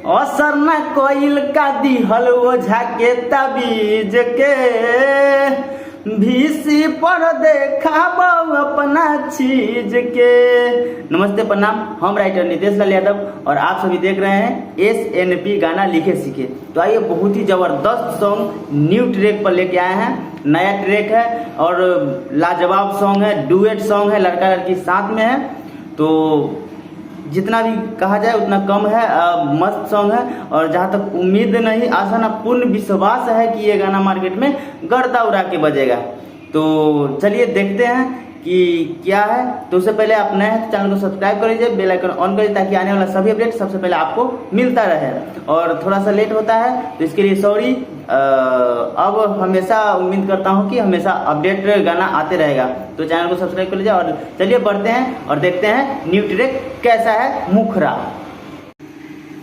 असर न कोइल का दिहल ओझा के ताबीज के, भीसी पर देखाब अपना चीज के। नमस्ते प्रणाम, हम राइटर नितेश लाल यादव और आप सभी देख रहे हैं SNP गाना लिखे सीखे। तो आइए बहुत ही जबरदस्त सॉन्ग न्यू ट्रैक पर लेके आए हैं। नया ट्रैक है और लाजवाब सॉन्ग है, डुएट सॉन्ग है, लड़का लड़की साथ में है। तो जितना भी कहा जाए उतना कम है, मस्त सॉन्ग है। और जहाँ तक उम्मीद नहीं, आशा ना पूर्ण विश्वास है कि ये गाना मार्केट में गर्दा उड़ा के बजेगा। तो चलिए देखते हैं कि क्या है। तो उससे पहले आप नए हैं तो चैनल को सब्सक्राइब कर लीजिए, बेल आइकन ऑन करिए ताकि आने वाला सभी अपडेट सबसे पहले आपको मिलता रहे। और थोड़ा सा लेट होता है तो इसके लिए सॉरी। अब हमेशा उम्मीद करता हूँ कि हमेशा अपडेट गाना आते रहेगा। तो चैनल को सब्सक्राइब कर लीजिए और चलिए बढ़ते हैं और देखते हैं न्यू ट्रैक कैसा है, मुखरा।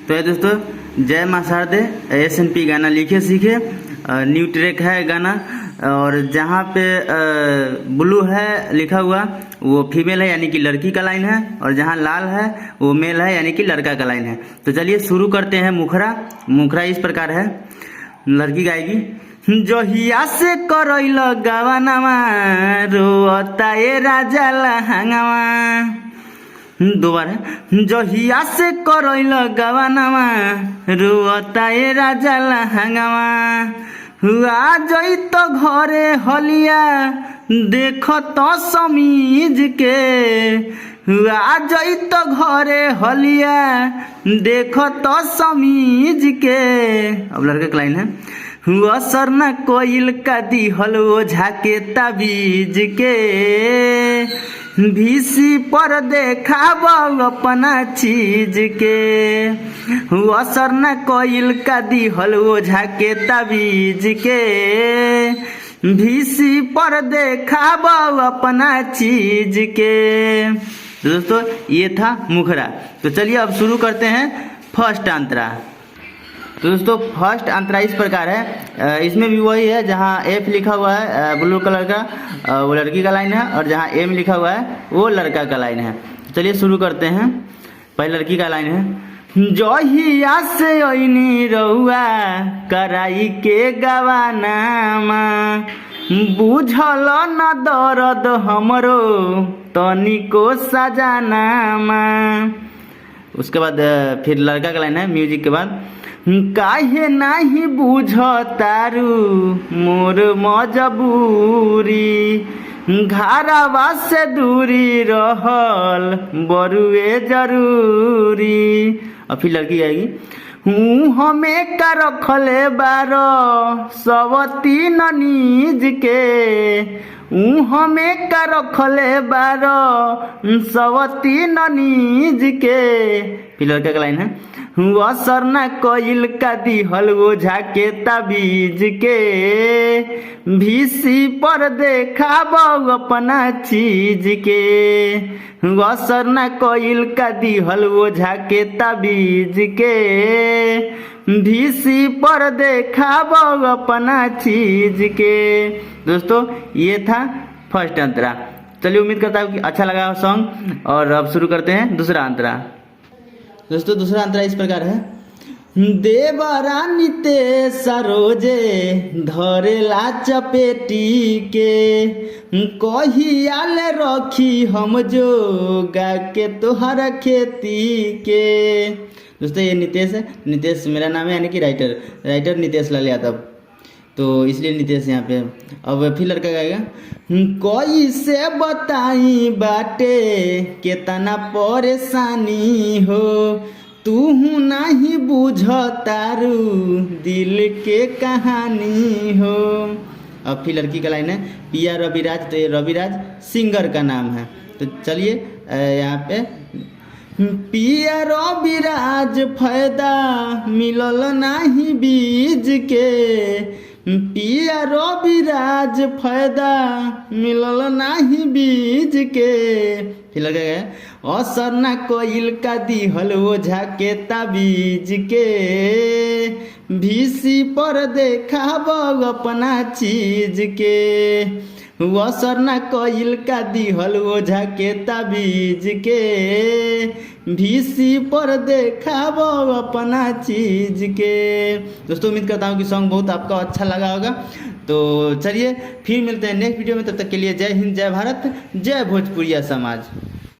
तो ये दोस्तों, जय मां शारदे, SNP गाना लिखे सीखे न्यू ट्रैक है गाना। और जहाँ पे ब्लू है लिखा हुआ वो फीमेल है यानी कि लड़की का लाइन है, और जहाँ लाल है वो मेल है यानी कि लड़का का लाइन है। तो चलिए शुरू करते हैं मुखरा। मुखरा इस प्रकार है, लड़की गाएगी। जहिया से करैल गवानामा रोता ए राजा लहंगामा। दोबारा, जहिया से करैल गवानामा रोता ए राजा लहंगामा। हुआ जई तो घरे हलिया देख तो समीज के। हुआ जई तो घरे हलिया देख तो समीज के। अब लड़का का लाइन है, हुआ सरना कोइल का दिहल ओझा के ताबीज के। भीसी पर देखाब अपना चीज के। हुआ सरना कोइल का दिहल ओझा के ताबीज के। भीसी पर देखाब अपना चीज के। तो दोस्तों ये था मुखरा। तो चलिए अब शुरू करते हैं फर्स्ट अंतरा। तो दोस्तों फर्स्ट अंतरा इस प्रकार है, इसमें भी वही है, जहाँ F लिखा हुआ है ब्लू कलर का वो लड़की का लाइन है, और जहाँ M लिखा हुआ है वो लड़का का लाइन है। चलिए शुरू करते हैं। पहले लड़की का लाइन है, जहिया से ओइनी रउआ कराई के गवानामा। बुझल न दर्द हमरो तनिको सजानामा। उसके बाद फिर लड़का का लाइन है म्यूजिक के बाद, काहे नाही बुझतारू मोर मजबूरी। घरवा से दूरी रहल बरुए जरूरी। और फिर लड़की आएगी, हमें का रखले बारो सवती नीज के। हमें का रखले बारो सवती नीज के। फिर लड़का का लाइन है, असर न कोइल का दिहल ओझा के ताबीज के। भीसी पर देखाब अपना चीज के। असर न कोइल का दिहल ओझा के ताबीज के। भीसी पर देखाब अपना चीज के। दोस्तों ये था फर्स्ट अंतरा। चलिए उम्मीद करता हूँ कि अच्छा लगा सॉन्ग। और अब शुरू करते हैं दूसरा अंतरा। दोस्तों दूसरा अंतरा इस प्रकार है, देवरानी ते सरोजे धरेला चपेटी के। कहियाल रखी हम जो गा के तोहरा खेती के। दोस्तों ये नितेश है, नितेश मेरा नाम है यानी कि राइटर नितेश लाल यादव। तो इसलिए नितेश यहाँ पे। अब फिर लड़का गाएगा, कोई से बताई बाटे केतना परेशानी हो। तू नहीं बुझतारू दिल के कहानी हो। अब फिर लड़की का लाइन है, पिया रविराज। तो ये रविराज सिंगर का नाम है। तो चलिए यहाँ पे, पिया रविराज फायदा मिलल नहीं बीज के। पिया रविराज फायदा मिलल नाही बीज के। फिर लगा गया, असर न कोइल का दिहल ओझा के ताबीज के। भीसी पर देखाब अपना चीज के। असर न कइल का दिहल ओझा के ताबीज के, भीसी पर देखाब अपना चीज के। दोस्तों उम्मीद करता हूँ कि सॉन्ग बहुत आपका अच्छा लगा होगा। तो चलिए फिर मिलते हैं नेक्स्ट वीडियो में, तब तक के लिए जय हिंद, जय भारत, जय भोजपुरिया समाज।